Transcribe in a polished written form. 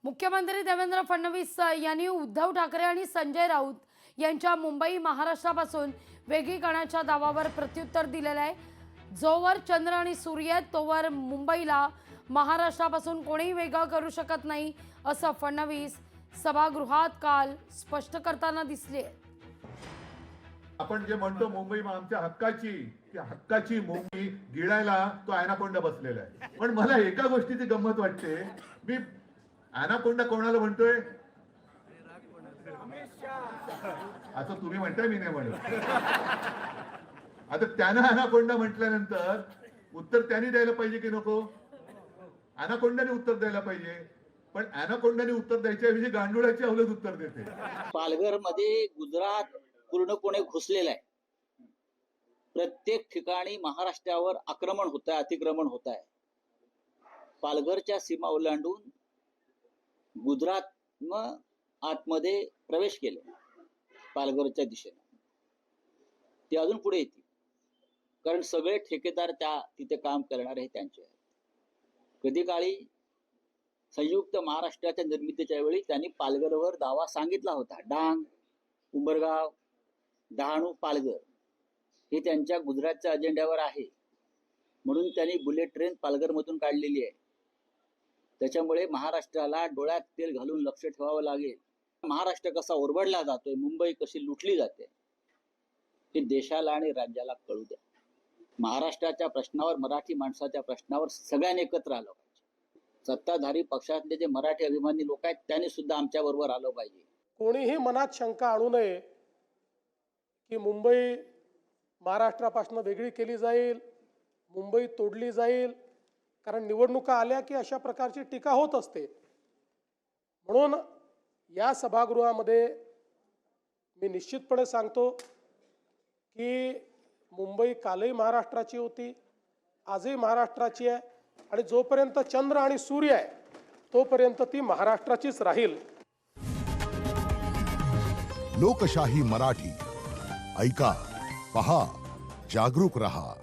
मुख्यमंत्री देवेंद्र फडणवीस यांनी उद्धव ठाकरे आणि संजय राऊत यांच्या मुंबई महाराष्ट्रापासून वेगळी करण्याच्या दाव्यावर प्रत्युत्तर दिलेलं आहे। जोवर चंद्र आणि सूर्य आहेत तोवर मुंबईला महाराष्ट्रापासून कोणीही वेगळं करू शकत नाही असं फडणवीस सभागृहात काल स्पष्ट करताना दिसले। आपण जे म्हणतो मुंबई आमच्या हक्काची, त्या हक्काची मुंबई गिळायला तो ॲनाकोंडा बसलेला आहे। पण मला एका गोष्टीची गंमत वाटते, मी ॲनाकोंडा कोणाला म्हणतोय आता तुम्ही म्हणताय, मी नाही म्हणत। आता त्यानं ॲनाकोंडा म्हटल्यानंतर उत्तर त्यांनी द्यायला पाहिजे की नको? ॲनाकोंडाने उत्तर द्यायला पाहिजे, पण ॲनाकोंडाने उत्तर द्यायच्याऐवजी गांडुळाची अवलत उत्तर देते। पालघर मध्ये गुजरात पूर्णपणे घुसलेला आहे। प्रत्येक ठिकाणी महाराष्ट्रावर आक्रमण होत आहे, अतिक्रमण होत आहे। पालघरच्या सीमा ओलांडून गुजरात आतमध्ये प्रवेश केले पालघरच्या दिशेने। ते अजून पुढे येतील, कारण सगळे ठेकेदार तिथे काम करणारे हे त्यांचे आहेत। कधी काळी संयुक्त महाराष्ट्राच्या निर्मितीच्या वेळी त्यांनी पालघरवर दावा सांगितला होता। डांग, उंबरगाव, डहाणू, पालघर हे त्यांच्या गुजरातच्या अजेंड्यावर आहे, म्हणून त्यांनी बुलेट ट्रेन पालघरमधून काढलेली आहे। त्याच्यामुळे महाराष्ट्राला डोळ्यात तेल घालून लक्ष ठेवावं लागेल। महाराष्ट्र कसा ओरबडला जातोय, मुंबई कशी लुटली जाते, हे देशाला आणि राज्याला कळू द्या। महाराष्ट्राच्या प्रश्नावर, मराठी माणसाच्या प्रश्नावर सगळ्यांनी एकत्र आलं पाहिजे। सत्ताधारी पक्षातले जे मराठी अभिमानी लोक आहेत त्यांनी सुद्धा आमच्या बरोबर आलं पाहिजे। कोणीही मनात शंका आणू नये की मुंबई महाराष्ट्रापासून वेगळी केली जाईल, मुंबई तोडली जाईल, कारण निवडणुका आल्या की अशा प्रकारची टीका होत असते। म्हणून या सभागृहामध्ये मी निश्चितपणे सांगतो की मुंबई कालही महाराष्ट्राची होती, आजही महाराष्ट्राची आहे, आणि जोपर्यंत चंद्र आणि सूर्य आहे तोपर्यंत ती महाराष्ट्राचीच राहील। लोकशाही मराठी ऐका, पहा, जागरूक रहा।